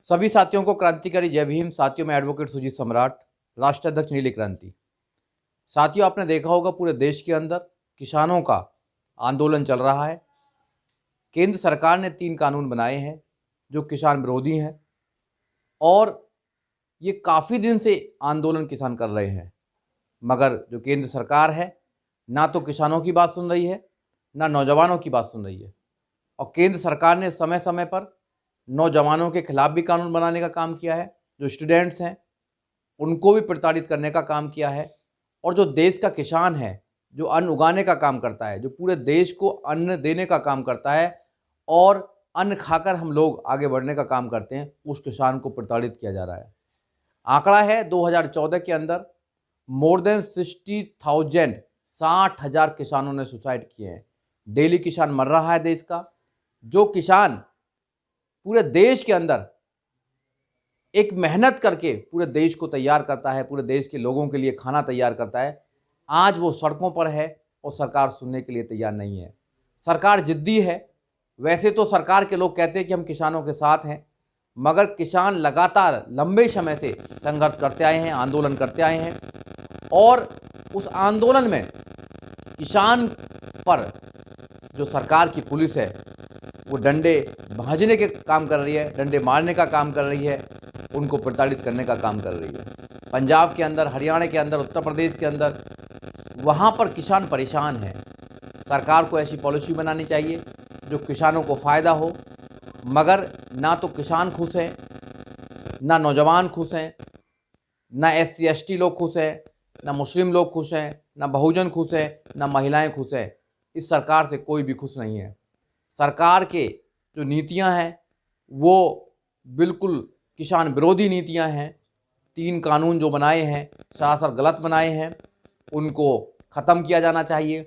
सभी साथियों को क्रांतिकारी जय भीम। साथियों में एडवोकेट सुजीत सम्राट, राष्ट्रीय अध्यक्ष नीली क्रांति। साथियों, आपने देखा होगा पूरे देश के अंदर किसानों का आंदोलन चल रहा है। केंद्र सरकार ने 3 कानून बनाए हैं जो किसान विरोधी हैं और ये काफ़ी दिन से आंदोलन किसान कर रहे हैं, मगर जो केंद्र सरकार है ना तो किसानों की बात सुन रही है ना नौजवानों की बात सुन रही है। और केंद्र सरकार ने समय समय पर नौजवानों के खिलाफ भी कानून बनाने का काम किया है, जो स्टूडेंट्स हैं उनको भी प्रताड़ित करने का काम किया है। और जो देश का किसान है, जो अन्न उगाने का काम करता है, जो पूरे देश को अन्न देने का काम करता है और अन्न खाकर हम लोग आगे बढ़ने का काम करते हैं, उस किसान को प्रताड़ित किया जा रहा है। आंकड़ा है 2014 के अंदर मोर देन 60,000 किसानों ने सुसाइड किए हैं। डेली किसान मर रहा है देश का। जो किसान पूरे देश के अंदर एक मेहनत करके पूरे देश को तैयार करता है, पूरे देश के लोगों के लिए खाना तैयार करता है, आज वो सड़कों पर है और सरकार सुनने के लिए तैयार नहीं है। सरकार जिद्दी है। वैसे तो सरकार के लोग कहते हैं कि हम किसानों के साथ हैं, मगर किसान लगातार लंबे समय से संघर्ष करते आए हैं, आंदोलन करते आए हैं और उस आंदोलन में किसान पर जो सरकार की पुलिस है वो डंडे भाजने के काम कर रही है, डंडे मारने का काम कर रही है, उनको प्रताड़ित करने का काम कर रही है। पंजाब के अंदर, हरियाणा के अंदर, उत्तर प्रदेश के अंदर, वहाँ पर किसान परेशान हैं। सरकार को ऐसी पॉलिसी बनानी चाहिए जो किसानों को फ़ायदा हो, मगर ना तो किसान खुश हैं, ना नौजवान खुश हैं, ना SC ST लोग खुश हैं, ना मुस्लिम लोग खुश हैं, ना बहुजन खुश हैं, ना महिलाएं खुश हैं। इस सरकार से कोई भी खुश नहीं है। सरकार के जो नीतियां हैं वो बिल्कुल किसान विरोधी नीतियां हैं। 3 कानून जो बनाए हैं सरासर गलत बनाए हैं, उनको ख़त्म किया जाना चाहिए।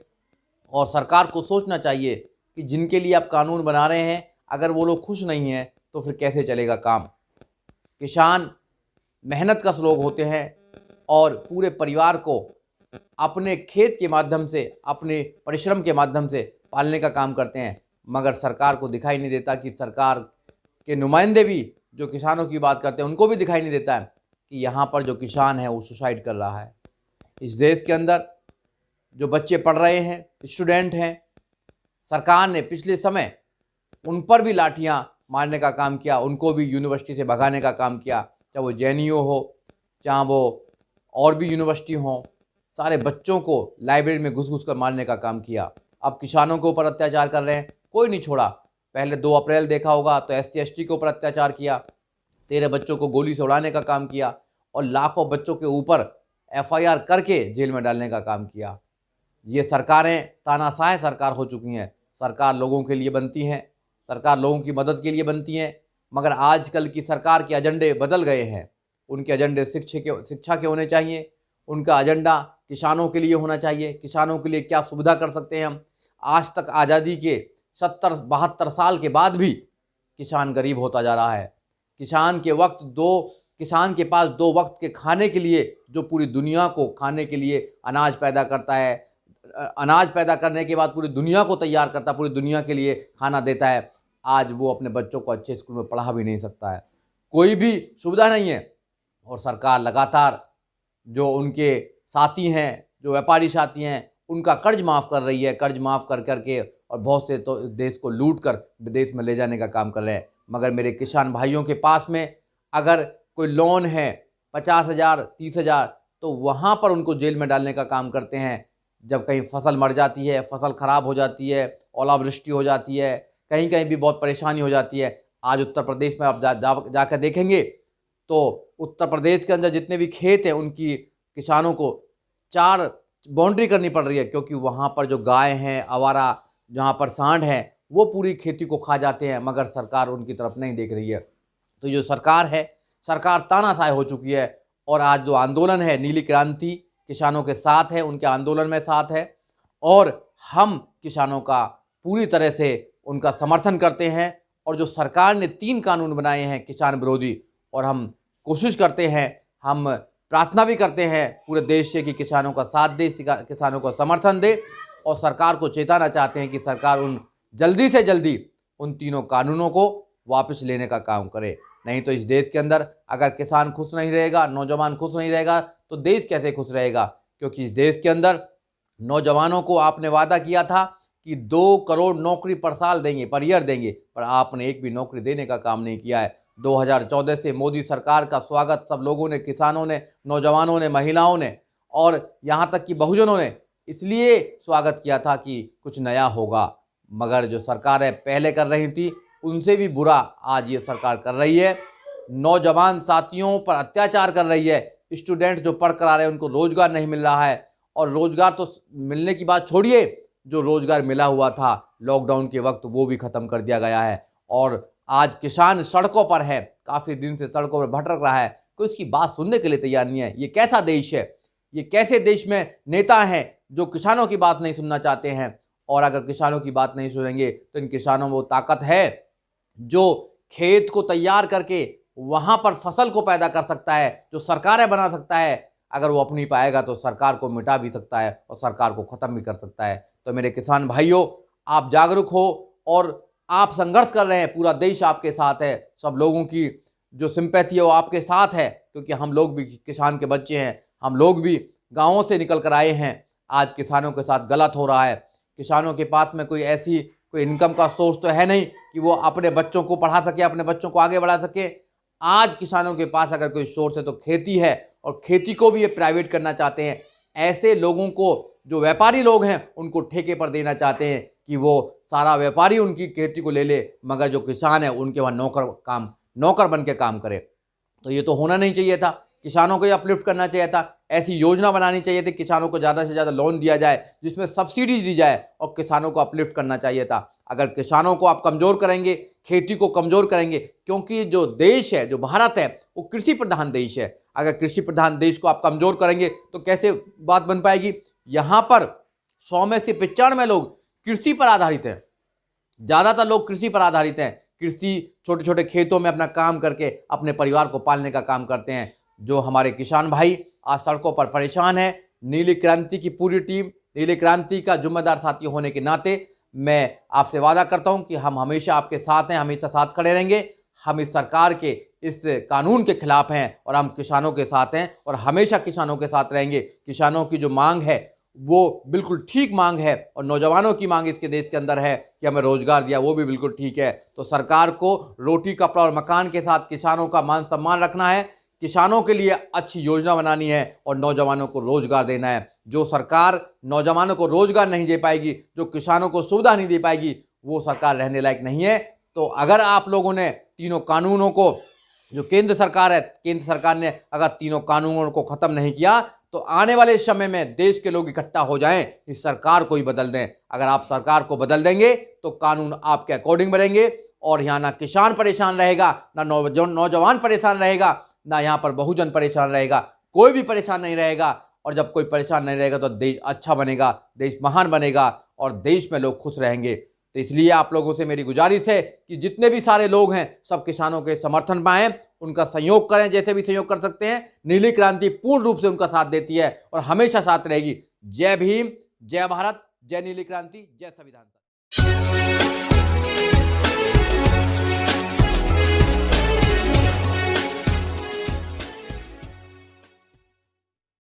और सरकार को सोचना चाहिए कि जिनके लिए आप कानून बना रहे हैं, अगर वो लोग खुश नहीं हैं तो फिर कैसे चलेगा काम। किसान मेहनत कश लोग होते हैं और पूरे परिवार को अपने खेत के माध्यम से, अपने परिश्रम के माध्यम से पालने का काम करते हैं, मगर सरकार को दिखाई नहीं देता कि सरकार के नुमाइंदे भी जो किसानों की बात करते हैं उनको भी दिखाई नहीं देता है कि यहाँ पर जो किसान है वो सुसाइड कर रहा है। इस देश के अंदर जो बच्चे पढ़ रहे हैं, स्टूडेंट हैं, सरकार ने पिछले समय उन पर भी लाठियाँ मारने का काम किया, उनको भी यूनिवर्सिटी से भगाने का काम किया, चाहे वो JNU हो, चाहे वो और भी यूनिवर्सिटी हों। सारे बच्चों को लाइब्रेरी में घुस घुस कर मारने का काम किया। अब किसानों के ऊपर अत्याचार कर रहे हैं, कोई नहीं छोड़ा। पहले 2 अप्रैल देखा होगा तो SC ST के ऊपर अत्याचार किया, 13 बच्चों को गोली से उड़ाने का काम किया और लाखों बच्चों के ऊपर FIR करके जेल में डालने का काम किया। ये सरकारें तानाशाह सरकार हो चुकी हैं। सरकार लोगों के लिए बनती हैं, सरकार लोगों की मदद के लिए बनती हैं, मगर आजकल की सरकार के एजेंडे बदल गए हैं। उनके एजेंडे शिक्षा के होने चाहिए, उनका एजेंडा किसानों के लिए होना चाहिए। किसानों के लिए क्या सुविधा कर सकते हैं हम। आज तक आज़ादी के 70-72 साल के बाद भी किसान गरीब होता जा रहा है। किसान के पास 2 वक्त के खाने के लिए, जो पूरी दुनिया को खाने के लिए अनाज पैदा करता है, अनाज पैदा करने के बाद पूरी दुनिया को तैयार करता है, पूरी दुनिया के लिए खाना देता है, आज वो अपने बच्चों को अच्छे स्कूल में पढ़ा भी नहीं सकता है। कोई भी सुविधा नहीं है और सरकार लगातार जो उनके साथी हैं, जो व्यापारी साथी हैं, उनका कर्ज माफ़ कर रही है। कर्ज माफ़ कर करके और बहुत से तो देश को लूट कर विदेश में ले जाने का काम कर रहे हैं। मगर मेरे किसान भाइयों के पास में अगर कोई लोन है 50,000, 30,000, तो वहाँ पर उनको जेल में डालने का काम करते हैं। जब कहीं फसल मर जाती है, फसल ख़राब हो जाती है, ओलावृष्टि हो जाती है, कहीं कहीं भी बहुत परेशानी हो जाती है। आज उत्तर प्रदेश में आप जाकर देखेंगे तो उत्तर प्रदेश के अंदर जितने भी खेत हैं उनकी किसानों को 4 बाउंड्री करनी पड़ रही है, क्योंकि वहाँ पर जो गाय हैं, आवारा जहाँ पर सांड हैं, वो पूरी खेती को खा जाते हैं, मगर सरकार उनकी तरफ नहीं देख रही है। तो जो सरकार है, सरकार तानाशाह हो चुकी है। और आज जो आंदोलन है नीली क्रांति किसानों के साथ है, उनके आंदोलन में साथ है और हम किसानों का पूरी तरह से उनका समर्थन करते हैं। और जो सरकार ने 3 कानून बनाए हैं किसान विरोधी, और हम कोशिश करते हैं, हम प्रार्थना भी करते हैं पूरे देश से कि किसानों का साथ दे, किसानों को समर्थन दे, और सरकार को चेताना चाहते हैं कि सरकार जल्दी से जल्दी उन 3 कानूनों को वापस लेने का काम करे। नहीं तो इस देश के अंदर अगर किसान खुश नहीं रहेगा, नौजवान खुश नहीं रहेगा, तो देश कैसे खुश रहेगा? क्योंकि इस देश के अंदर नौजवानों को आपने वादा किया था कि 2 करोड़ नौकरी पर साल देंगे, पर ईयर देंगे, पर आपने एक भी नौकरी देने का काम नहीं किया है। 2014 से मोदी सरकार का स्वागत सब लोगों ने, किसानों ने, नौजवानों ने, महिलाओं ने और यहाँ तक कि बहुजनों ने इसलिए स्वागत किया था कि कुछ नया होगा। मगर जो सरकारें पहले कर रही थी उनसे भी बुरा आज ये सरकार कर रही है। नौजवान साथियों पर अत्याचार कर रही है। स्टूडेंट जो पढ़ कर आ रहे हैं उनको रोजगार नहीं मिल रहा है, और रोजगार तो मिलने की बात छोड़िए, जो रोजगार मिला हुआ था लॉकडाउन के वक्त वो भी खत्म कर दिया गया है। और आज किसान सड़कों पर है, काफी दिन से सड़कों पर भटक रहा है, कोई उसकी बात सुनने के लिए तैयार नहीं है। ये कैसा देश है? ये कैसे देश में नेता हैं जो किसानों की बात नहीं सुनना चाहते हैं? और अगर किसानों की बात नहीं सुनेंगे तो इन किसानों में वो ताकत है जो खेत को तैयार करके वहां पर फसल को पैदा कर सकता है, जो सरकारें बना सकता है। अगर वो अपनी पाएगा तो सरकार को मिटा भी सकता है और सरकार को खत्म भी कर सकता है। तो मेरे किसान भाइयों, आप जागरूक हो और आप संघर्ष कर रहे हैं, पूरा देश आपके साथ है। सब लोगों की जो सिंपैथी है वो आपके साथ है, क्योंकि हम लोग भी किसान के बच्चे हैं, हम लोग भी गाँवों से निकल कर आए हैं। आज किसानों के साथ गलत हो रहा है। किसानों के पास में कोई इनकम का सोर्स तो है नहीं कि वो अपने बच्चों को पढ़ा सके, अपने बच्चों को आगे बढ़ा सके। आज किसानों के पास अगर कोई सोर्स है तो खेती है, और खेती को भी ये प्राइवेट करना चाहते हैं। ऐसे लोगों को, जो व्यापारी लोग हैं, उनको ठेके पर देना चाहते हैं कि वो सारा व्यापारी उनकी खेती को ले ले, मगर जो किसान है उनके वहाँ नौकर बन के काम करे। तो ये तो होना नहीं चाहिए था। किसानों को अपलिफ्ट करना चाहिए था। ऐसी योजना बनानी चाहिए थी, किसानों को ज़्यादा से ज़्यादा लोन दिया जाए जिसमें सब्सिडी दी जाए, और किसानों को अपलिफ्ट करना चाहिए था। अगर किसानों को आप कमज़ोर करेंगे, खेती को कमज़ोर करेंगे, क्योंकि जो देश है, जो भारत है, वो कृषि प्रधान देश है। अगर कृषि प्रधान देश को आप कमज़ोर करेंगे तो कैसे बात बन पाएगी? यहाँ पर 100 में से 95 लोग कृषि पर आधारित हैं। ज़्यादातर लोग कृषि पर आधारित हैं। कृषि, छोटे छोटे खेतों में अपना काम करके अपने परिवार को पालने का काम करते हैं। जो हमारे किसान भाई आज सड़कों पर परेशान हैं, नीली क्रांति की पूरी टीम, नीली क्रांति का जिम्मेदार साथी होने के नाते मैं आपसे वादा करता हूं कि हम हमेशा आपके साथ हैं, हमेशा साथ खड़े रहेंगे। हम इस सरकार के इस कानून के खिलाफ हैं और हम किसानों के साथ हैं और हमेशा किसानों के साथ रहेंगे। किसानों की जो मांग है वो बिल्कुल ठीक मांग है, और नौजवानों की मांग इसके देश के अंदर है कि हमें रोजगार दिया, वो भी बिल्कुल ठीक है। तो सरकार को रोटी, कपड़ा और मकान के साथ किसानों का मान सम्मान रखना है, किसानों के लिए अच्छी योजना बनानी है और नौजवानों को रोजगार देना है। जो सरकार नौजवानों को रोजगार नहीं दे पाएगी, जो किसानों को सुविधा नहीं दे पाएगी, वो सरकार रहने लायक नहीं है। तो अगर आप लोगों ने तीनों कानूनों को, जो केंद्र सरकार है, केंद्र सरकार ने अगर तीनों कानूनों को खत्म नहीं किया तो आने वाले समय में देश के लोग इकट्ठा हो जाएं, इस सरकार को ही बदल दें। अगर आप सरकार को बदल देंगे तो कानून आपके अकॉर्डिंग बनेंगे, और यहाँ ना किसान परेशान रहेगा, ना नौजवान परेशान रहेगा, ना यहाँ पर बहुजन परेशान रहेगा, कोई भी परेशान नहीं रहेगा। और जब कोई परेशान नहीं रहेगा तो देश अच्छा बनेगा, देश महान बनेगा और देश में लोग खुश रहेंगे। तो इसलिए आप लोगों से मेरी गुजारिश है कि जितने भी सारे लोग हैं सब किसानों के समर्थन पाएं, उनका सहयोग करें, जैसे भी सहयोग कर सकते हैं। नीली क्रांति पूर्ण रूप से उनका साथ देती है और हमेशा साथ रहेगी। जय भीम, जय भारत, जय नीली क्रांति, जय संविधान।